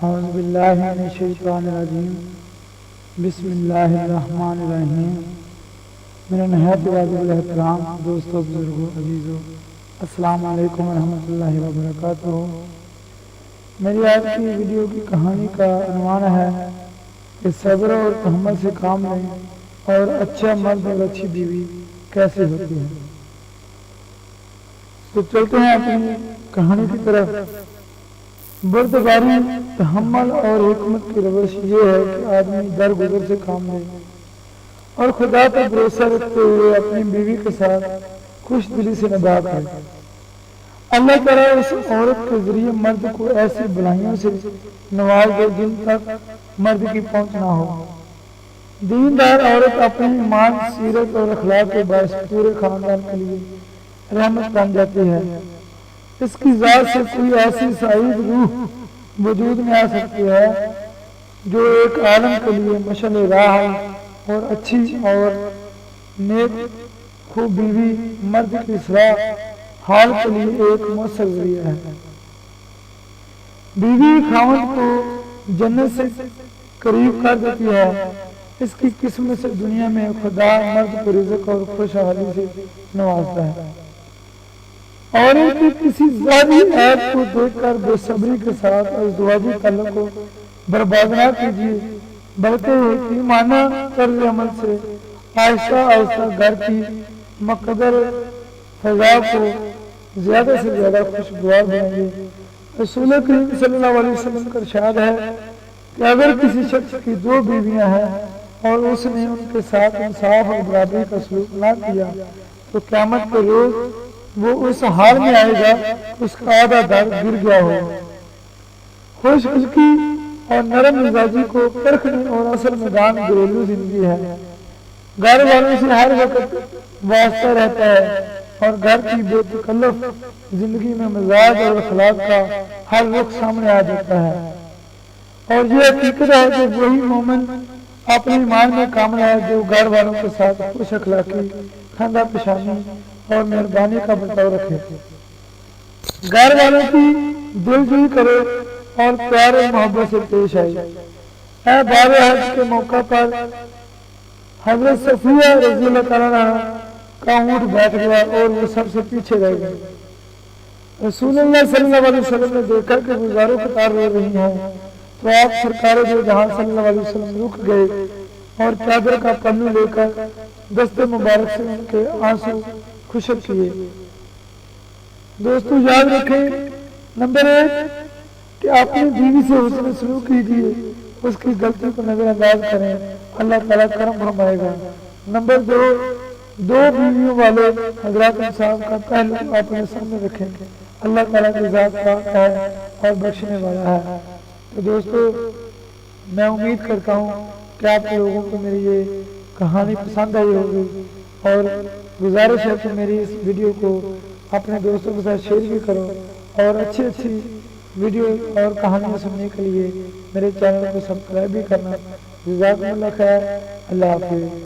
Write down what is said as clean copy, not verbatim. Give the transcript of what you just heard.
اعوذ باللہ من الشیطان الرجیم بسم اللہ الرحمن الرحیم۔ میرا نہایت واجب الاحترام دوستوں، بزرگوں، عزیزوں، السلام علیکم ورحمۃ اللہ وبرکاتہ۔ میری آج کی ویڈیو کی کہانی کا عنوان ہے کہ صبر اور تحمل سے کام لیں اور اچھا مرد اور اچھی بیوی کیسے ہوتی ہے۔ تو چلتے ہیں اپنی کہانی کی طرف۔ بردباری، تحمل اور حکمت کی روش یہ ہے کہ آدمی درگزر سے کام لے اور خدا پر بھروسہ رکھتے ہوئے اپنی بیوی کے ساتھ خوش دلی سے نبھا کرے۔ اللہ تعالیٰ اس عورت کے ذریعے مرد کو ایسی بلائیوں سے نواز دے جن تک مرد کی پہنچ نہ ہو۔ دیندار عورت اپنے ایمان، سیرت اور اخلاق کے باعث پورے خاندان کے لیے رحمت بن جاتی ہے۔ اس کی ذات سے کوئی ایسی سعید روح وجود میں آ سکتی ہے جو ایک عالم کے لیے مشعل راہ اور اچھی اور نیک خوب بیوی مرد کی اصلاح حال کے لیے ایک مؤثر ذریعہ ہے۔ بیوی خاوند کو جنت سے قریب کر دیتی ہے۔ اس کی قسمت سے دنیا میں خدا مرد کو رزق اور خوشحالی سے نوازتا ہے۔ اور ان کی کسی ذاتی عیب کو دیکھ کر بے صبری کے ساتھ ازدواجی تعلق کو برباد نہ کیجیے، بلکہ حکیمانہ طرز عمل سے آہستہ آہستہ گھر کی مقدر فضا کو زیادہ سے زیادہ خوشگوار بنائیے۔ رسول کریم صلی اللہ علیہ وسلم کا ارشاد ہے کہ اگر کسی شخص کی 2 بیویاں ہیں اور اس نے ان کے ساتھ انصاف اور برابری کا سلوک نہ کیا تو قیامت کے روز وہ اس حال میں آئے گا اس کا آدھا در گر گیا ہو۔ خوش خلقی اور نرم مزاجی کو پرکھنے اور اصل میدان گھریلو زندگی ہے۔ گھر والوں سے ہر وقت واسطہ رہتا ہے اور گھر کی بے تکلف زندگی میں مزاج اور اخلاق کا ہر رخ سامنے آ جاتا ہے۔ اور یہ حقیقت ہے کہ وہی مومن اپنے ایمان میں کامل ہے جو گھر والوں کے ساتھ خوش اخلاقی، خندہ پیشانی اور مہربانی کا برتاؤ رکھے، گھر والوں کی دلجوئی کرے اور پیار اور محبت سے پیش آئے۔ باب حج کے موقع پر حضرت صفیہ رضی اللہ تعالیٰ عنہ کا اونٹ بیٹھ گیا اور وہ سب سے پیچھے رہ گئے۔ رسول اللہ صلی اللہ علیہ وسلم نے دیکھا کہ گزاروں قطار رو رہی ہیں تو آپ سرکار دو جہاں صلی اللہ علیہ وسلم رک گئے اور چادر کا پلو لے کر دست مبارک سے ان کے آنسو خشک کیے۔ دوستو یاد رکھیں، نمبر 1 کہ اپنی بیوی سے حسن سلوک کیجیے، اس کی غلطی کو نظر انداز کریں، اللہ تعالیٰ کرم فرمائے گا۔ نمبر 2 بیویوں والے حضرات انصاف کا پہلو اپنے سامنے رکھیں، اللہ تعالیٰ کی ذات پاک ہے اور بخشنے والا ہے۔ تو دوستو میں امید کرتا ہوں کہ آپ لوگوں کو میری یہ کہانی پسند آئی ہوگی اور گزارش ہے کہ میری اس ویڈیو کو اپنے دوستوں کے ساتھ شیئر بھی کرو اور اچھی ویڈیو اور کہانیاں سننے کے لیے میرے چینل کو سبسکرائب بھی کرنا۔ جزاکم اللہ خیر، اللہ حافظ۔